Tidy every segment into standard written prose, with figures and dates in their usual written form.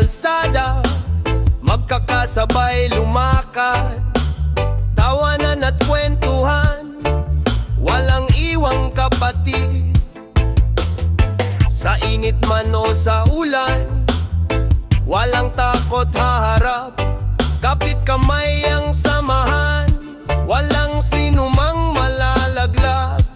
kalsada, magkakasabay lumakad, tawanan at kwentuhan, walang iwang kapatid. Sa init man o sa ulan, walang takot haharap, kapit kamay ang samahan, walang sinumang malalaglag.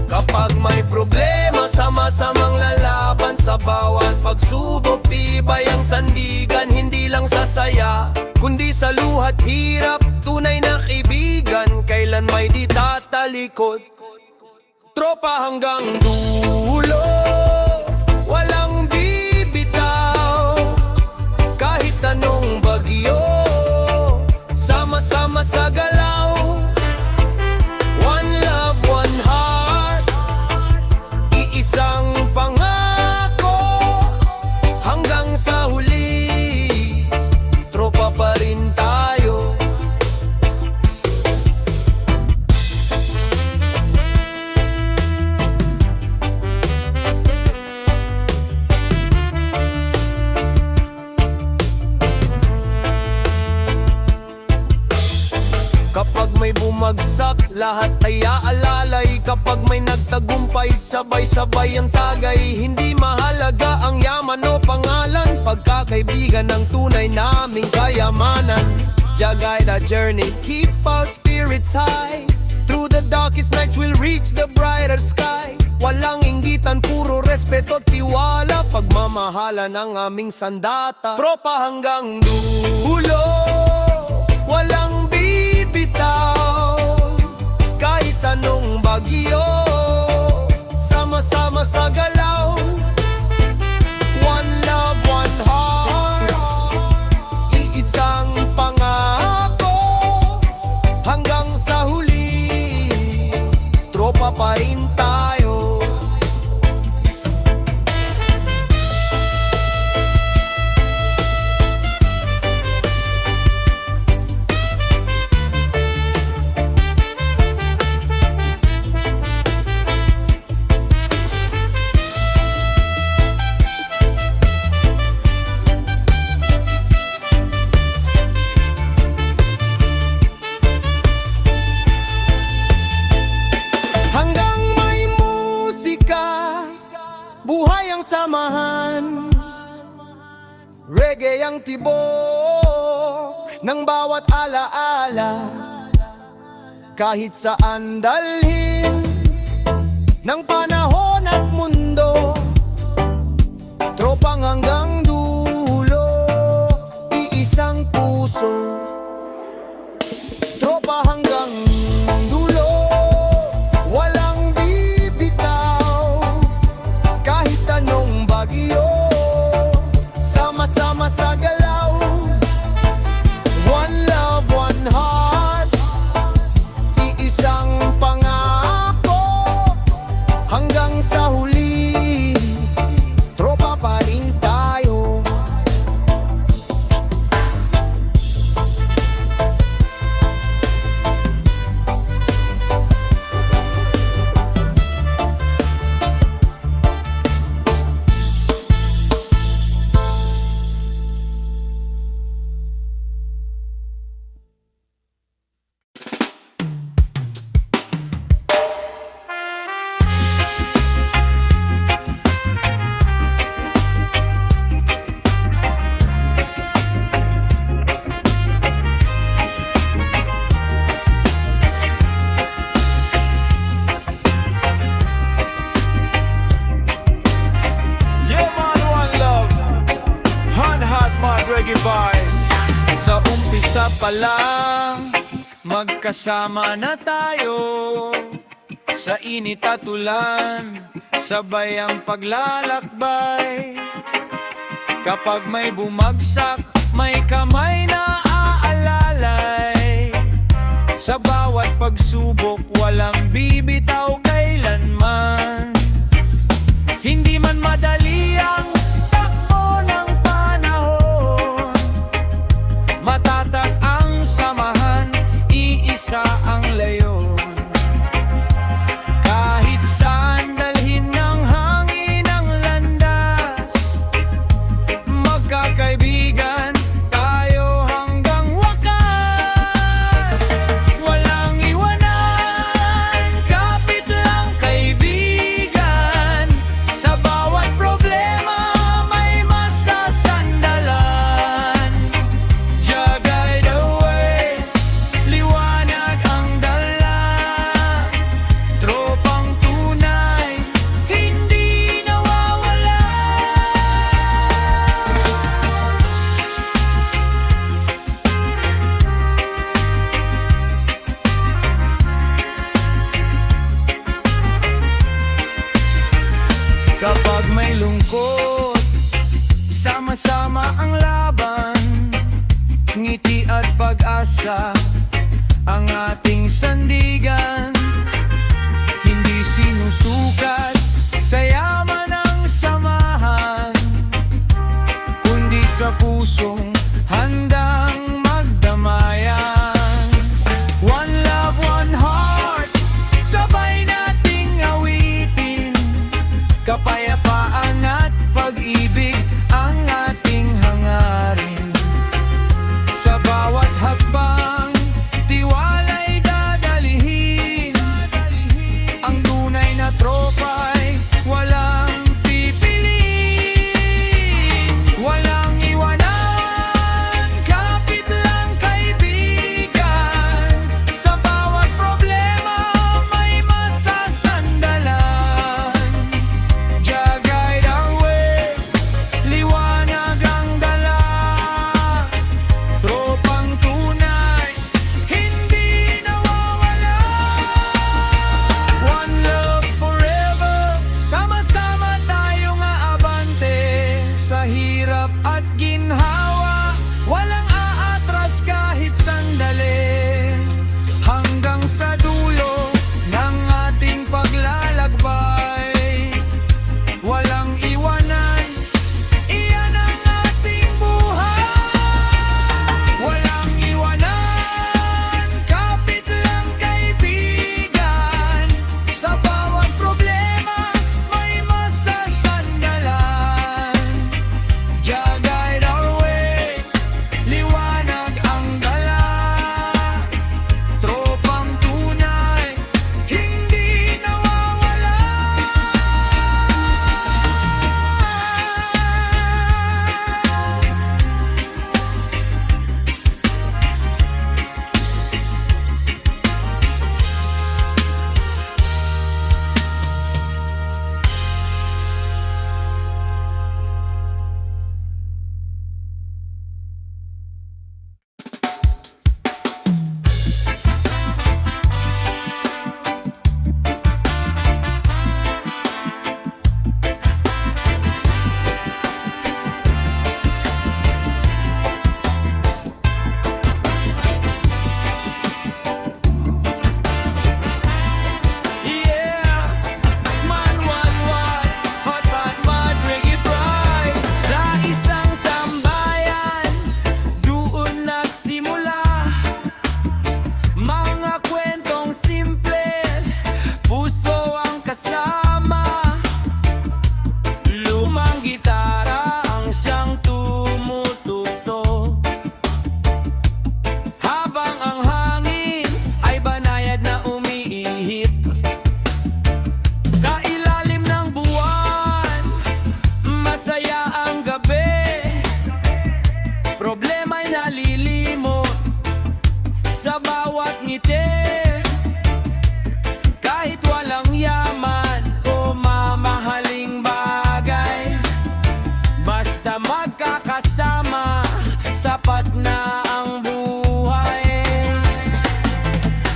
Kapag may problema, sama-samang lalaban, sa bawat pagsubok, tibay ang sandigan. Hindi lang sa saya, kundi sa luhat hirap, tunay na kaibigan, kailan may di tatalikod. Tropa hanggang dulo, walang bibitaw, kahit anong bagyo, sama-sama sa galaw. One love, one heart, iisang pangako, hanggang sa huli, tropa pa rin tayo. Kapag may bumagsak, lahat ay aalalay. Kapag may nagtagumpay, sabay-sabay ang tagay. Hindi mahalaga ang yaman o pangalan, pagkakaibigan ang tunay naming kayamanan. Jah guide our journey, keep our spirits high. Through the darkest nights we'll reach the brighter sky. Walang inggitan, puro respeto at tiwala, pagmamahalan ang aming sandata. Tropa hanggang dulo, walang bibitaw, kahit anong bagyo, sama-sama sa galaw. One love, one heart, iisang pangako, hanggang sa huli, tropa pa rin tayo. Buhay ang samahan, reggae ang tibok ng bawat alaala. Kahit saan dalhin ng panahon at mundo, tropang hanggang dulo, iisang puso. Tropa hanggang dulo, walang bibitaw, kahit anong bagyo, sama-sama sa galaw. One love, one heart, iisang pangako, hanggang sa huli, tropa pa rin tayo. Reggae boys, sa umpisa pa lang, magkasama na tayo. Sa init at ulan, sabay ang paglalakbay. Kapag may bumagsak, may kamay na aalalay. Sa bawat pagsubok, walang bibitaw kailanman. Hindi man madali ang takbo ng panahon, matatag ang samahan, iisa ang layon. Kahit saan dalhin ng hangin ang landas, magkakaibigan Sama ang laban, ngiti at pag-asa ang ating sandigan. Hindi sinusukat sa yaman ng samahan, kundi sa pusong handang magdamayan. One love, one heart, sabay nating awitin. Kapayapaan at pag-ibig ang ating hangarin. Sa bawat hakbang, tiwala'y dadalihin. Ang tunay na tropa'y walang pipiliin. Walang iwanan, kapit lang kaibigan. Sa bawat problema, may masasandalan. Jah guide our way, liwanag ang dala. Tropang tunay, hindi nawawala. One love forever, sama-sama tayong aabante. Sa hirap at ginhawa, walang aatras kahit sandali. Hanggang sa dulo ng ating paglalakbay, walang iwanan, iyan ang ating buhay. Walang iwanan, kapit lang kaibigan. Sa bawat problema, may masasandalan. Jah guide our way, liwanag ang dala. Tropang tunay, hindi nawawala. Yeah, man, one, hot, bad, mad, reggae pride. Sa isang tambayan, doon nagsimula mga kwentong simple, puso ang kasama. Lumang gitara ang siyang tumutugtog, habang ang hangin ay banayad na umiihip. Sa ilalim ng buwan, masaya ang gabi. Problema'y nalilimot sa bawat ngiti. Kahit walang yaman o mamahaling bagay, basta magkakasama, sapat na ang buhay.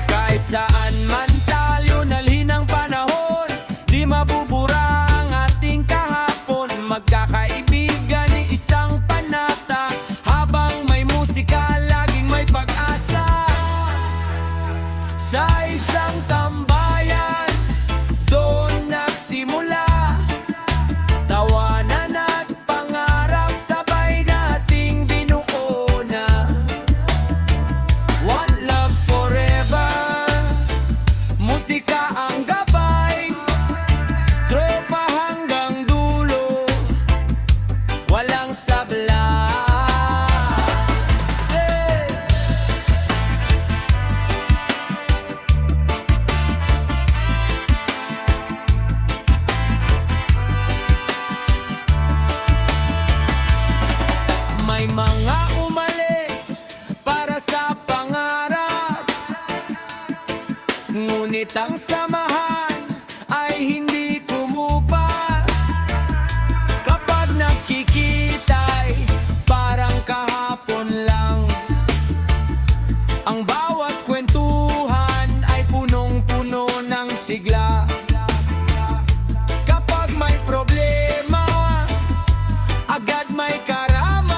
Kahit saan man tayo nalhin ang panahon, di mabubura ang ating kahapon. Magkakaibigan ni isang panata, habang may musika, laging may pag-asa. Sa isang tambayan, doon nagsimula tawanan at pangarap, sabay nating binuo na. One love forever, musika ang gabay. Tropa hanggang dulo, walang sabla. Hey! May mga umalis para sa pangarap, ngunit ang samahan ay hindi kumupas. Kapag nakikita'y parang kahapon lang, ang bawat kwentuhan ay punong-puno ng sigla. Kapag may problema, agad may karama.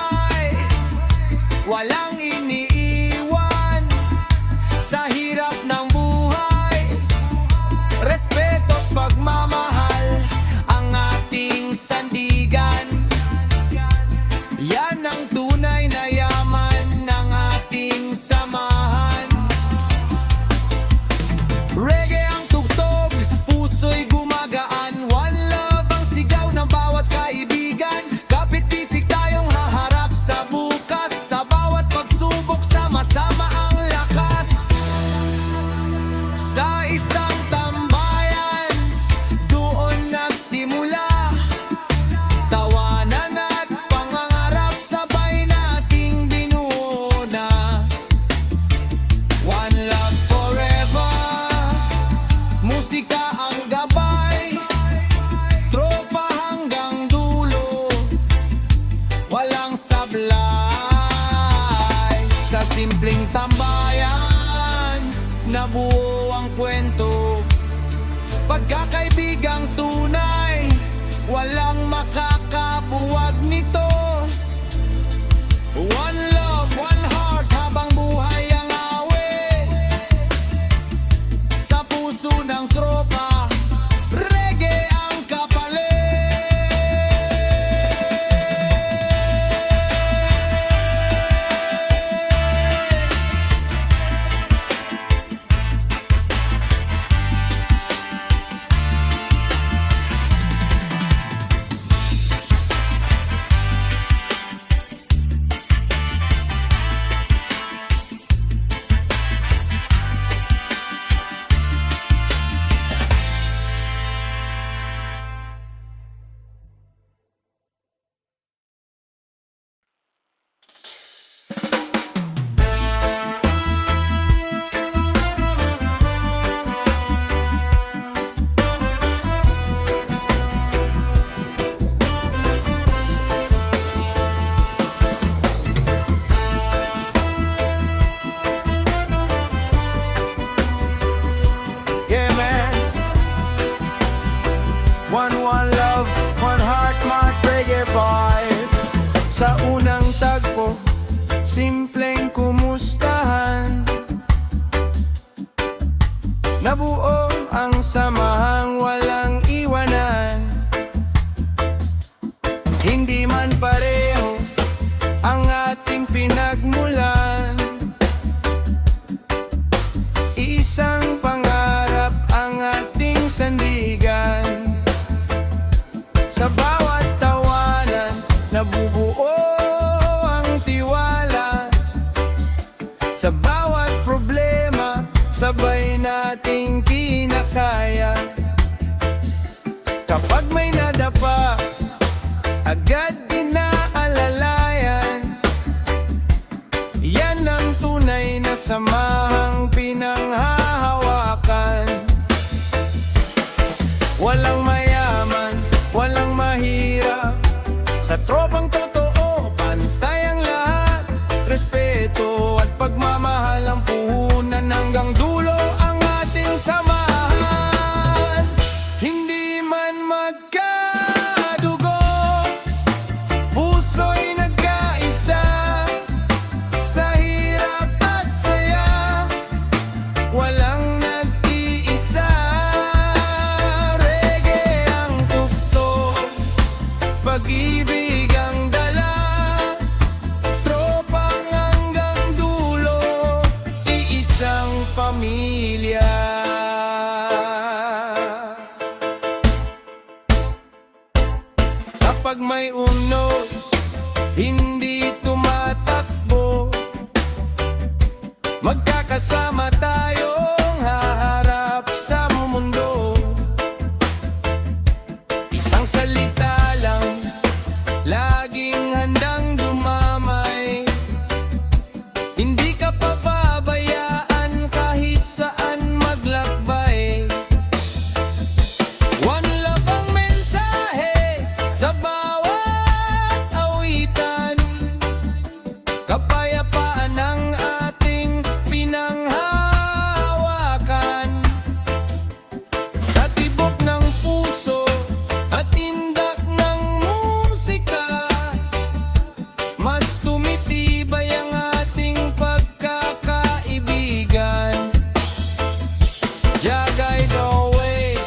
sablay. Sa simpleng tambayan, nabuo ang kwento. Pagkakaibigang tunay, walang makakabuwag nito. One love, one heart, habang buhay ang awit. Sa puso ng tropa, reggae ang kapalit. Yeah, man. One love, one heart, mark reggae vibe. Sa unang tagpo, simpleng kumustahan. Nabuo ang samahang walang iwanan. Hindi man pareho ang ating pinagmulan. Isang pangarap ang ating sandigan. Sa bawat tawanan, nabubuo ang tiwala. Sa bawat problema, sabay nating kinakaya. Kapag may nadapa, agad inaalalayan. Yan ang tunay na samahang pinanghahawakan. Walang mayaman, walang mahirap. Sa tropang totoo, pantay ang lahat. Respeto at pagmamahal ang puhunan. Hanggang dulo ang ating samahan. Hindi man magkadugo, puso'y nagkaisa. Sa hirap at saya, walang nag-iisa. Reggae ang tugtog, pag-ibig ang dala. Tropang hanggang dulo, iisang pamilya. Kapag may unos, hindi tumatakbo. Magkakasama tayong haharap sa mundo. Isang salita lang, laging handang dumamay. Hindi ka pababayaan kahit saan maglakbay. One love ang mensahe sa bawat awitan. Kapayapaan ang ating pinanghahawakan. Sa tibok ng puso at indak ng musika, mas tumitibay ang ating pagkakaibigan. Jagay the way,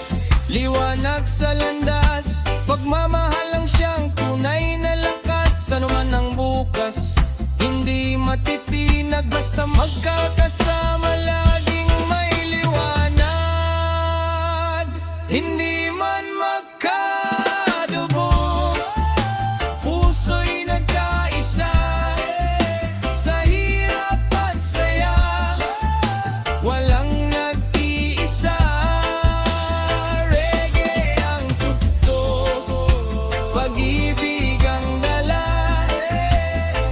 liwanag sa landas. Pagmamahal ang siyang tunay na lakas. Ano man ang bukas, hindi matitinag. Basta magkakasama, laging may liwanag. Hindi man magkadubog, puso'y nagkaisa. Sa hirap at saya, walang nag-iisa. Reggae ang tugtog, pag-ibig ang dala.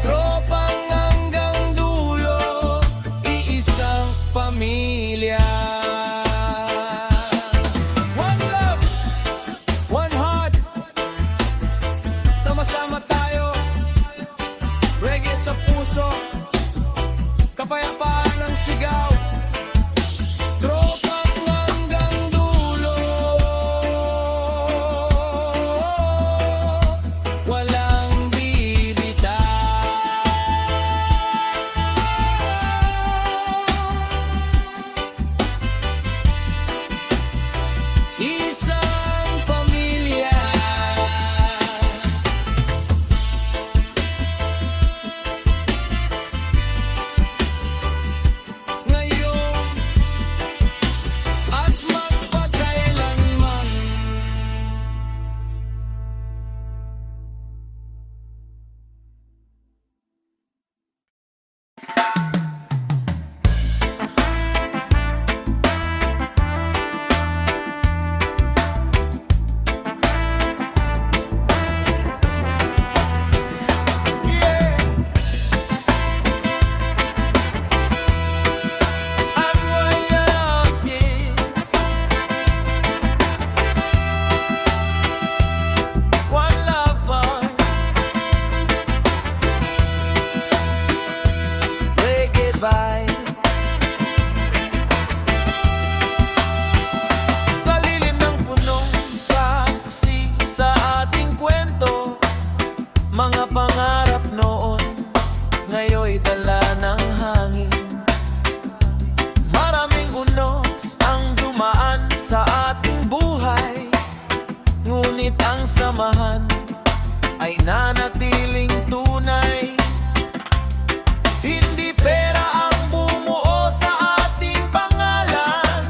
Tropang hanggang dulo, sa puso, kapayapaan ang sigaw. Tropang hanggang dulo, walang bibitaw. Isang pamilya, ngayon at magpakailanman. At lalaki, one lover, reggae vibe. Sa lilim ng punong saksi sa ating kwento, mga pangarap noon, ngayon'y dala ng hangin. Maraming unos ang dumaan sa ating buhay, ngunit ang samahan ay nanatiling tunay. Hindi pera ang bumuo sa ating pangalan,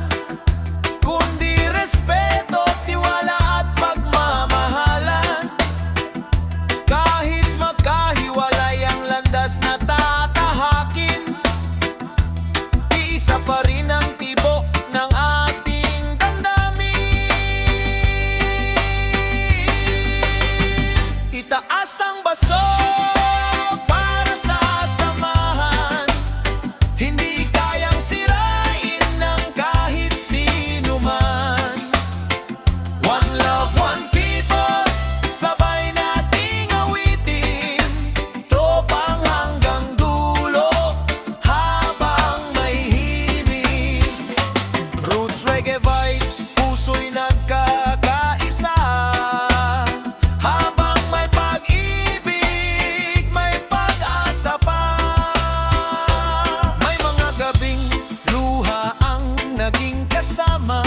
kundi respeto, tiwala at pagmamahalan. Kahit magkahiwalay ang landas na tatahakin, iisa pa rin ang tibok ng ating damdamin. Itaas ang baso para sa samahan, hindi kayang sirain ng kahit sino man. One love, one people, sabay nating awitin, tropang hanggang dulo, habang may himig. Roots reggae vibes, puso'y nagkakaisa, habang may pag-ibig, may pag-asa pa. May mga gabing luha ang naging kasama,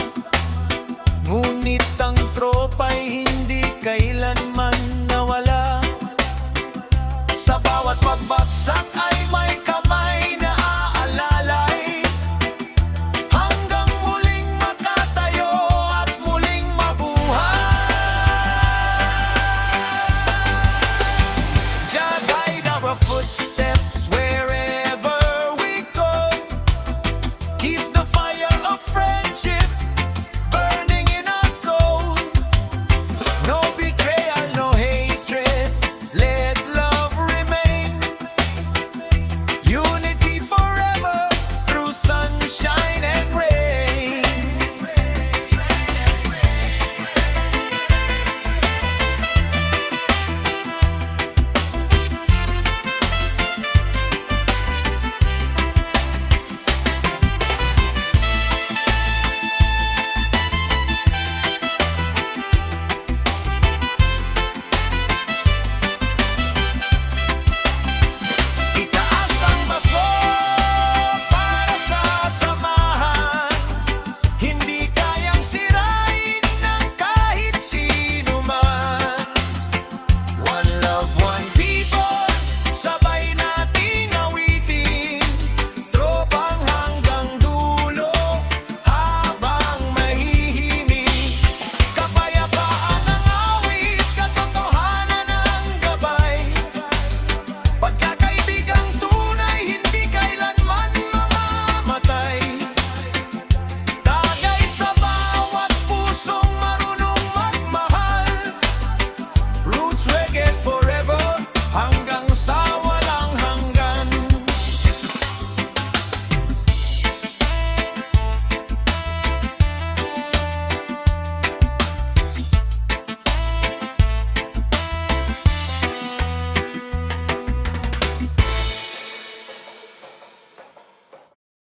ngunit ang tropa'y hindi kailanman nawala. Sa bawat pagbagsak ay may kamay na aalalay, hanggang muling makatayo at muling mabuhay. Jah guide our footsteps